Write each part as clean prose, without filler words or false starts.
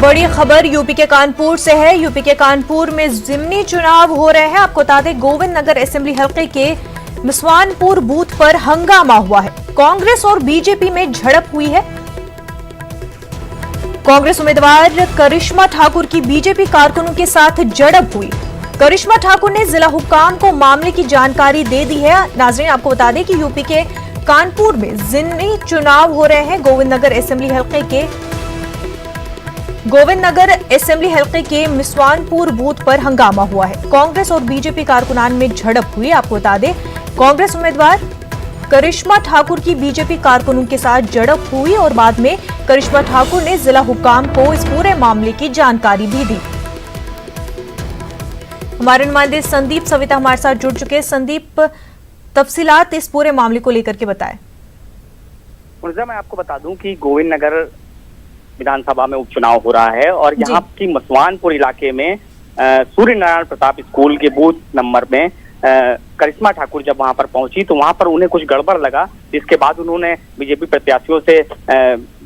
बड़ी खबर यूपी के कानपुर से है। यूपी के कानपुर में जिमनी चुनाव हो रहे हैं। आपको बता दें, गोविंद नगर असेंबली हल्के के मिसवानपुर बूथ पर हंगामा हुआ है। कांग्रेस और बीजेपी में झड़प हुई है। कांग्रेस उम्मीदवार करिश्मा ठाकुर की बीजेपी कारकुनों के साथ झड़प हुई। करिश्मा ठाकुर ने जिला हुक्काम को मामले की जानकारी दे दी है। नाजरीन, आपको बता दें कि यूपी के कानपुर में जिमनी चुनाव हो रहे हैं। गोविंद नगर असेंबली हल्के के मिसवानपुर बूथ पर हंगामा हुआ है। कांग्रेस और बीजेपी कारकुनान में झड़प हुई। आपको बता दें, कांग्रेस उम्मीदवार करिश्मा ठाकुर की बीजेपी कारकुनों के साथ झड़प हुई और बाद में करिश्मा ठाकुर ने जिला हुक्काम को इस पूरे मामले की जानकारी भी दी। हमारे नुमाइंदे संदीप सविता हमारे साथ जुड़ चुके हैं। संदीप, तफसीलात इस पूरे मामले को लेकर के बताएं। मैं आपको बता दूं कि गोविंद नगर विधानसभा में उपचुनाव हो रहा है और यहाँ की मसवानपुर इलाके में सूर्य नारायण प्रताप स्कूल के बूथ नंबर में करिश्मा ठाकुर जब वहां पर पहुंची तो वहां पर उन्हें कुछ गड़बड़ लगा, जिसके बाद उन्होंने बीजेपी प्रत्याशियों से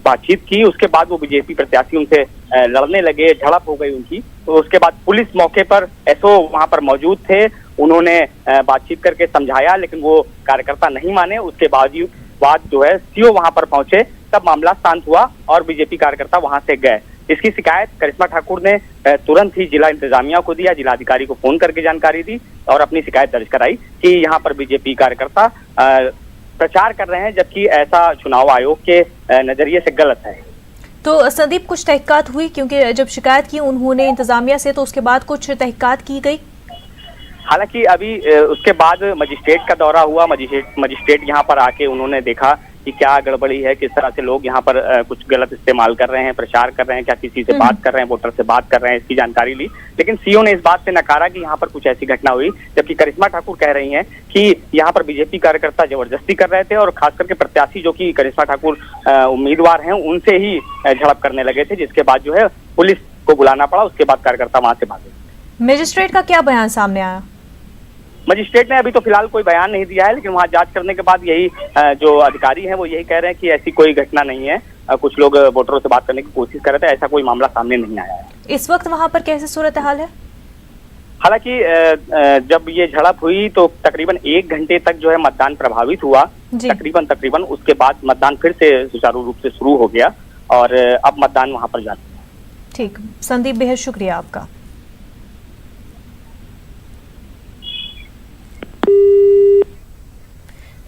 बातचीत की। उसके बाद वो बीजेपी प्रत्याशी उनसे लड़ने लगे, झड़प हो गई उनकी। तो उसके बाद पुलिस मौके पर एसओ वहां पर मौजूद थे। उन्होंने बातचीत करके समझाया, लेकिन वो कार्यकर्ता नहीं माने। उसके बाद जो है सीओ वहां पर पहुंचे, तब मामला शांत हुआ और बीजेपी कार्यकर्ता वहां से गए। इसकी शिकायत करिश्मा ठाकुर ने तुरंत ही जिला इंतजामिया को दिया, जिलाधिकारी को फोन करके जानकारी दी और अपनी शिकायत दर्ज कराई कि यहाँ पर बीजेपी कार्यकर्ता प्रचार कर रहे हैं, जबकि ऐसा चुनाव आयोग के नजरिए से गलत है। तो संदीप, कुछ तहकीकात हुई? क्योंकि जब शिकायत की उन्होंने इंतजामिया से, तो उसके बाद कुछ तहकीकात की गई? हालांकि अभी उसके बाद मजिस्ट्रेट का दौरा हुआ। मजिस्ट्रेट यहाँ पर आके उन्होंने देखा कि क्या गड़बड़ी है, किस तरह से लोग यहाँ पर कुछ गलत इस्तेमाल कर रहे हैं, प्रचार कर रहे हैं, क्या किसी से बात कर रहे हैं, वोटर से बात कर रहे हैं, इसकी जानकारी ली। लेकिन सीओ ने इस बात से नकारा कि यहाँ पर कुछ ऐसी घटना हुई, जबकि करिश्मा ठाकुर कह रही हैं कि यहाँ पर बीजेपी कार्यकर्ता जबरदस्ती कर रहे थे और खास करके प्रत्याशी जो कि करिश्मा ठाकुर उम्मीदवार हैं उनसे ही झड़प करने लगे थे, जिसके बाद जो है पुलिस को बुलाना पड़ा। उसके बाद कार्यकर्ता वहां से भागे। मजिस्ट्रेट का क्या बयान सामने आया? मजिस्ट्रेट ने अभी तो फिलहाल कोई बयान नहीं दिया है, लेकिन वहां जांच करने के बाद यही जो अधिकारी हैं वो यही कह रहे हैं कि ऐसी कोई घटना नहीं है। कुछ लोग वोटरों से बात करने की कोशिश कर रहे थे, ऐसा कोई मामला सामने नहीं आया है। इस वक्त वहां पर कैसी सूरत हाल है? हालांकि जब ये झड़प हुई तो तकरीबन 1 घंटे तक जो है मतदान प्रभावित हुआ। तकरीबन उसके बाद मतदान फिर से सुचारू रूप से शुरू हो गया और अब मतदान वहां पर जारी है। ठीक, संदीप, बेहद शुक्रिया आपका।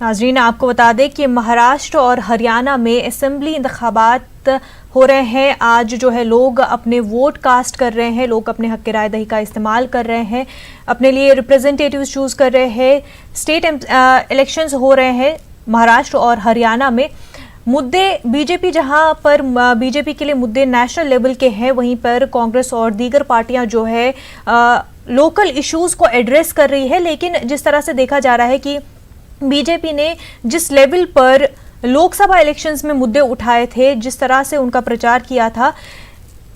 नाजरीन, आपको बता दें कि महाराष्ट्र और हरियाणा में असेंबली इंतखाबात हो रहे हैं। आज जो है लोग अपने वोट कास्ट कर रहे हैं, लोग अपने हक राय दही का इस्तेमाल कर रहे हैं, अपने लिए रिप्रेजेंटेटिव्स चूज कर रहे हैं। स्टेट इलेक्शंस हो रहे हैं महाराष्ट्र और हरियाणा में। मुद्दे बीजेपी, जहां पर बीजेपी के लिए मुद्दे नेशनल लेवल के हैं, वहीं पर कांग्रेस और दीगर पार्टियां जो है लोकल इश्यूज को एड्रेस कर रही है। लेकिन जिस तरह से देखा जा रहा है कि बीजेपी ने जिस लेवल पर लोकसभा इलेक्शंस में मुद्दे उठाए थे, जिस तरह से उनका प्रचार किया था,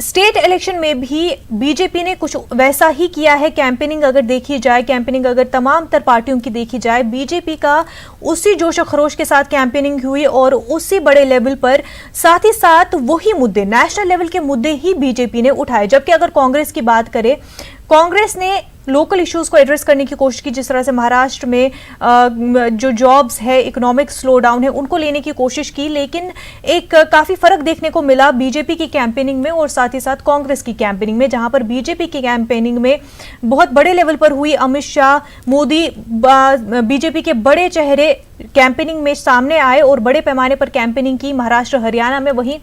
स्टेट इलेक्शन में भी बीजेपी ने कुछ वैसा ही किया है। कैंपेनिंग अगर देखी जाए, कैंपेनिंग अगर तमाम तर पार्टियों की देखी जाए, बीजेपी का उसी जोश और खरोश के साथ कैंपेनिंग हुई और उसी बड़े लेवल पर साथ ही साथ वही मुद्दे, नेशनल लेवल के मुद्दे ही बीजेपी ने उठाए। जबकि अगर कांग्रेस की बात करें, कांग्रेस ने लोकल इश्यूज को एड्रेस करने की कोशिश की। जिस तरह से महाराष्ट्र में जो जॉब्स है, इकोनॉमिक स्लो डाउन है, उनको लेने की कोशिश की। लेकिन एक काफी फर्क देखने को मिला बीजेपी की कैंपेनिंग में और साथ ही साथ कांग्रेस की कैंपेनिंग में, जहां पर बीजेपी की कैंपेनिंग में बहुत बड़े लेवल पर हुई। अमित शाह, मोदी, बीजेपी के बड़े चेहरे कैंपेनिंग में सामने आए और बड़े पैमाने पर कैंपेनिंग की महाराष्ट्र हरियाणा में। वहीं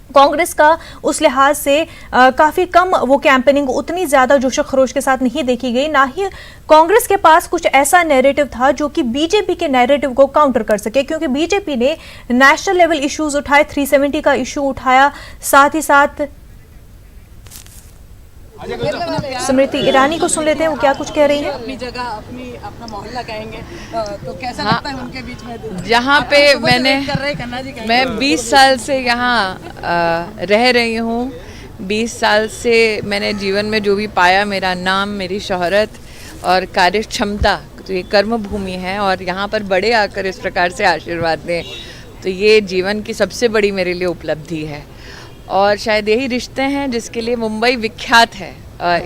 कांग्रेस का उस लिहाज से काफी कम वो कैंपेनिंग उतनी ज्यादा जोश खरोश के साथ नहीं देखी गई। ना ही कांग्रेस के पास कुछ ऐसा नैरेटिव था जो कि बीजेपी के नैरेटिव को काउंटर कर सके, क्योंकि बीजेपी ने नेशनल लेवल इश्यूज उठाए, 370 का इशू उठाया, साथ ही साथ स्मृति ईरानी को सुन लेते हैं, वो क्या कुछ कह रही है। अपनी जगह अपना मोहल्ला कहेंगे तो कैसा लगता है उनके बीच में? जहाँ पे मैं 20 साल से यहाँ रह रही हूँ। 20 साल से मैंने जीवन में जो भी पाया, मेरा नाम, मेरी शोहरत और कार्य क्षमता, तो ये कर्म भूमि है और यहाँ पर बड़े आकर इस प्रकार से आशीर्वाद दें, तो ये जीवन की सबसे बड़ी मेरे लिए उपलब्धि है। और शायद यही रिश्ते हैं जिसके लिए मुंबई विख्यात है।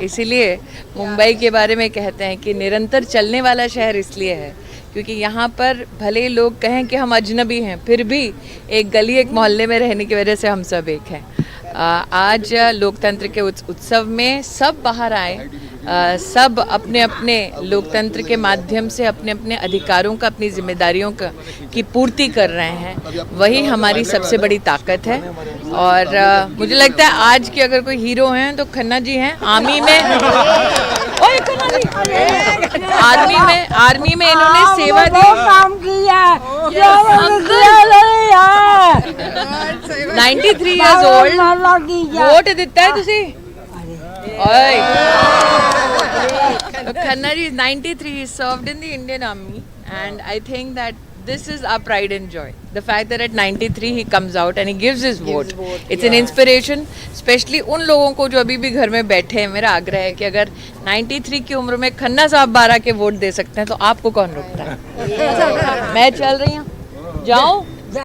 इसीलिए मुंबई के बारे में कहते हैं कि निरंतर चलने वाला शहर इसलिए है क्योंकि यहाँ पर भले ही लोग कहें कि हम अजनबी हैं, फिर भी एक गली एक मोहल्ले में रहने की वजह से हम सब एक हैं। आज लोकतंत्र के उत्सव में सब बाहर आए, सब अपने अपने लोकतंत्र के माध्यम से अपने अपने अधिकारों का, अपनी जिम्मेदारियों की पूर्ति कर रहे हैं। वही हमारी सबसे बड़ी ताकत है। और मुझे लगता है आज के अगर कोई हीरो हैं तो खन्ना जी हैं। आर्मी में ओए खन्ना जी, आर्मी में इन्होंने सेवा दी, काम किया 93 years old वोट ਦਿੱਤਾ ਹੈ ਤੁਸੀਂ ਓਏ Khanna ji is 93, he served in the Indian Army and I think that this is our pride and joy, the fact that at 93 he comes out and he gives his vote. It's an inspiration, especially उन लोगों को जो अभी भी घर में बैठे हैं। मेरा आग्रह है कि अगर 93 की उम्र में खन्ना साहब 12 के वोट दे सकते हैं तो आपको कौन रोकता है। मैं चल रही हूँ, जाऊँ।